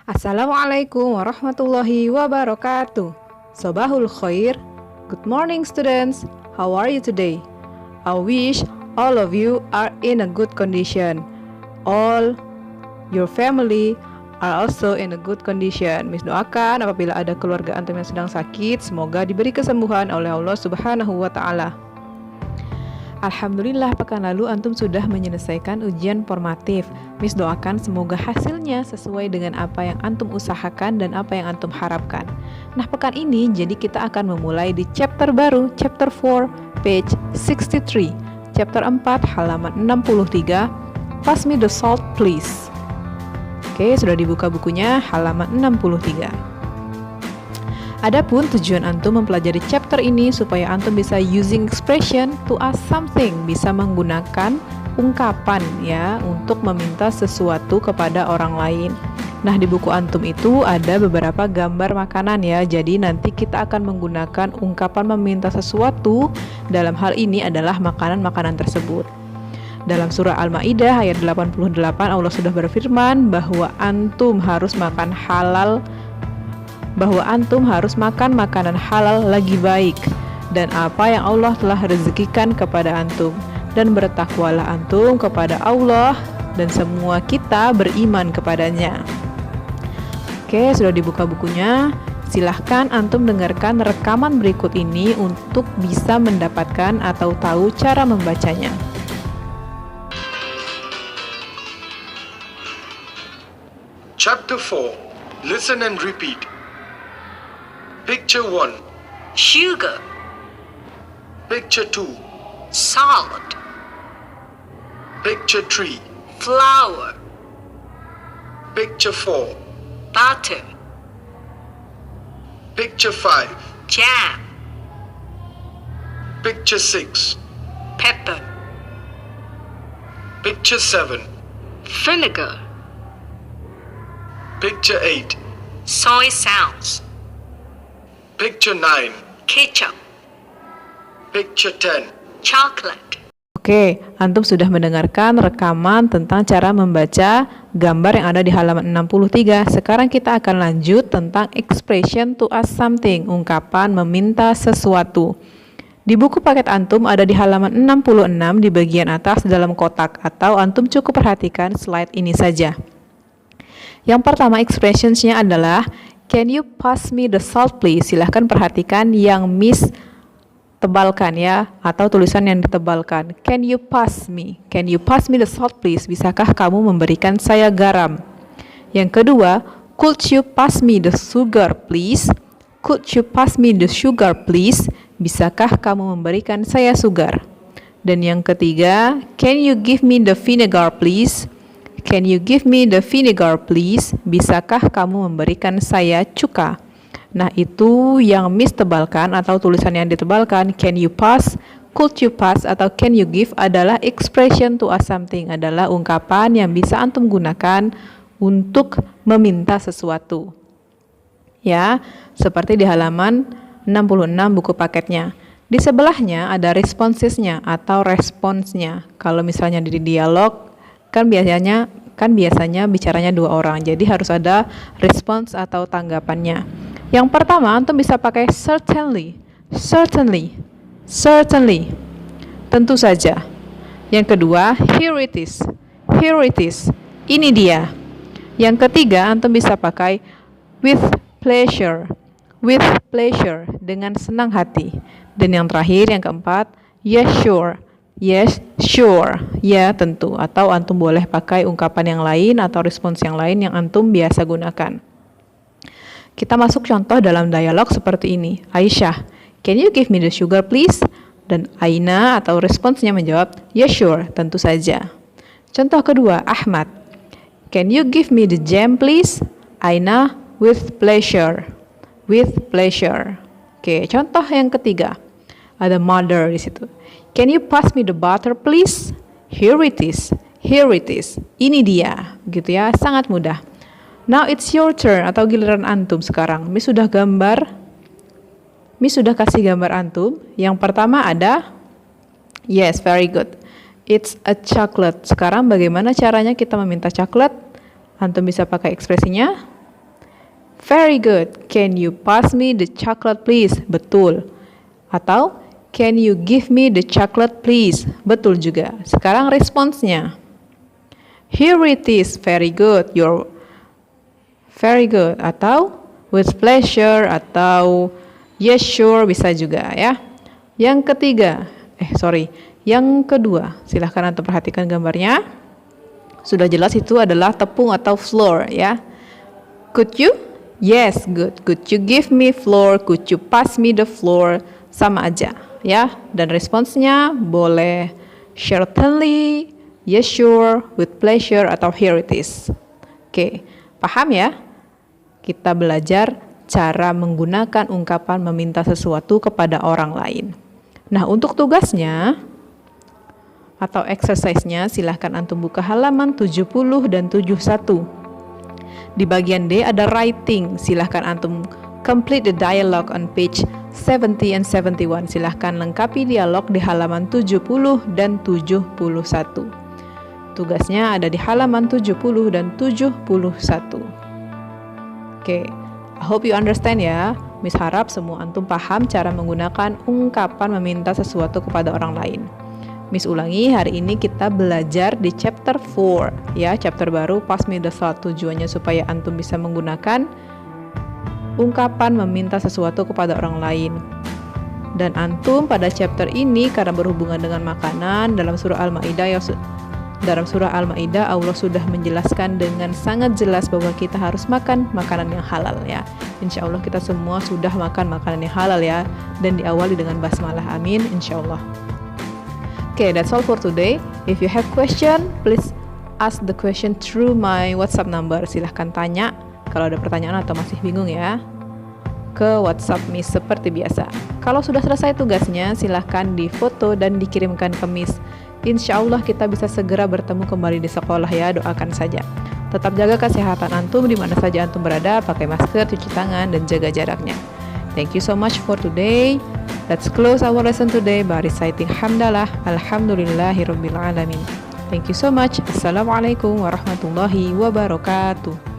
Assalamualaikum warahmatullahi wabarakatuh. Sobahul khair. Good morning students. How are you today? I wish all of you are in a good condition. All your family are also in a good condition. Miss doakan apabila ada keluarga antum yang sedang sakit, semoga diberi kesembuhan oleh Allah Subhanahu wa taala. Alhamdulillah, pekan lalu antum sudah menyelesaikan ujian formatif. Miss doakan semoga hasilnya sesuai dengan apa yang antum usahakan dan apa yang antum harapkan. Nah, pekan ini jadi kita akan memulai di chapter baru, chapter 4, page 63. Chapter 4, halaman 63. Pass me the salt please. Oke, sudah dibuka bukunya, halaman 63. Adapun tujuan antum mempelajari chapter ini supaya antum bisa using expression to ask something, bisa menggunakan ungkapan ya untuk meminta sesuatu kepada orang lain. Nah, di buku antum itu ada beberapa gambar makanan ya. Jadi nanti kita akan menggunakan ungkapan meminta sesuatu. Dalam hal ini adalah makanan-makanan tersebut. Dalam surah Al-Maidah ayat 88 Allah sudah berfirman bahwa antum harus makan makanan halal lagi baik dan apa yang Allah telah rezekikan kepada antum, dan bertakwalah antum kepada Allah dan semua kita beriman kepadanya. Oke, sudah dibuka bukunya. Silahkan antum dengarkan rekaman berikut ini untuk bisa mendapatkan atau tahu cara membacanya. Chapter 4. Listen and repeat. Picture 1. Sugar, Picture 2. salt, Picture 3. flour, Picture 4. butter, Picture 5. jam, Picture 6. pepper, Picture 7. vinegar, Picture 8. soy sauce, Picture 9. ketchup, Picture 10. chocolate. Oke, antum sudah mendengarkan rekaman tentang cara membaca gambar yang ada di halaman 63. Sekarang kita akan lanjut tentang expression to ask something, ungkapan meminta sesuatu. Di buku paket antum ada di halaman 66 di bagian atas dalam kotak, atau antum cukup perhatikan slide ini saja. Yang pertama expressionsnya adalah can you pass me the salt please? Silahkan perhatikan yang Miss tebalkan ya, atau tulisan yang ditebalkan. Can you pass me? Can you pass me the salt please? Bisakah kamu memberikan saya garam? Yang kedua, could you pass me the sugar please? Could you pass me the sugar please? Bisakah kamu memberikan saya sugar? Dan yang ketiga, can you give me the vinegar please? Can you give me the vinegar please? Bisakah kamu memberikan saya cuka? Nah, itu yang Miss tebalkan atau tulisan yang ditebalkan. Can you pass, could you pass, atau can you give adalah expression to ask something, adalah ungkapan yang bisa antum gunakan untuk meminta sesuatu. Ya, seperti di halaman 66 buku paketnya. Di sebelahnya ada responsesnya atau responsnya. Kalau misalnya di dialog kan biasanya bicaranya dua orang, jadi harus ada response atau tanggapannya. Yang pertama, antum bisa pakai certainly, certainly, certainly, tentu saja. Yang kedua, here it is, ini dia. Yang ketiga, antum bisa pakai with pleasure, dengan senang hati. Dan yang terakhir, yang keempat, yes sure, ya tentu. Atau antum boleh pakai ungkapan yang lain atau respons yang lain yang antum biasa gunakan. Kita masuk contoh dalam dialog seperti ini. Aisyah, can you give me the sugar please? Dan Aina atau responsnya menjawab, yes sure, tentu saja. Contoh kedua, Ahmad, can you give me the jam please? Aina, with pleasure. Oke, contoh yang ketiga. Ada mother di situ. Can you pass me the butter please? Here it is. Ini dia, gitu ya, sangat mudah. Now it's your turn atau giliran antum sekarang. Miss sudah kasih gambar antum. Yang pertama ada yes, very good. It's a chocolate. Sekarang bagaimana caranya kita meminta coklat? Antum bisa pakai ekspresinya Very good. Can you pass me the chocolate please? Betul. Atau can you give me the chocolate please? Betul juga. Sekarang responsnya. Here it is. Very good. You're very good. Atau with pleasure atau yes sure bisa juga ya. Yang kedua, silahkan Antum perhatikan gambarnya. Sudah jelas itu adalah tepung atau flour ya. Could you? Yes, good. Could you give me flour? Could you pass me the flour? Sama aja ya. Dan responsnya boleh certainly, yes sure, with pleasure atau here it is. Oke, paham ya? Kita belajar cara menggunakan ungkapan meminta sesuatu kepada orang lain. Nah, untuk tugasnya atau exercise-nya silahkan Antum buka halaman 70 dan 71. Di bagian D ada writing, silahkan Antum complete the dialogue on page 70 and 71. Silahkan lengkapi dialog di halaman 70 dan 71. Tugasnya ada di halaman 70 dan 71. Oke, I hope you understand ya. Miss harap semua Antum paham cara menggunakan ungkapan meminta sesuatu kepada orang lain. Miss ulangi, hari ini kita belajar di chapter 4 ya, chapter baru Pass Me the Salt. Tujuannya supaya Antum bisa menggunakan ungkapan meminta sesuatu kepada orang lain. Dan Antum pada chapter ini karena berhubungan dengan makanan, dalam surah Al-Maidah Allah sudah menjelaskan dengan sangat jelas bahwa kita harus makan makanan yang halal ya. Insya Allah kita semua sudah makan makanan yang halal ya, dan diawali dengan basmalah, amin insya Allah. Okay, that's all for today. If you have question, please ask the question through my WhatsApp number. Silahkan tanya kalau ada pertanyaan atau masih bingung ya, ke WhatsApp Miss seperti biasa. Kalau sudah selesai tugasnya, silahkan difoto dan dikirimkan ke Miss. Insya Allah kita bisa segera bertemu kembali di sekolah ya, doakan saja. Tetap jaga kesehatan Antum di mana saja Antum berada, pakai masker, cuci tangan, dan jaga jaraknya. Thank you so much for today. Let's close our lesson today by reciting Hamdalah, Alhamdulillahirabbil alamin. Thank you so much. Assalamualaikum warahmatullahi wabarakatuh.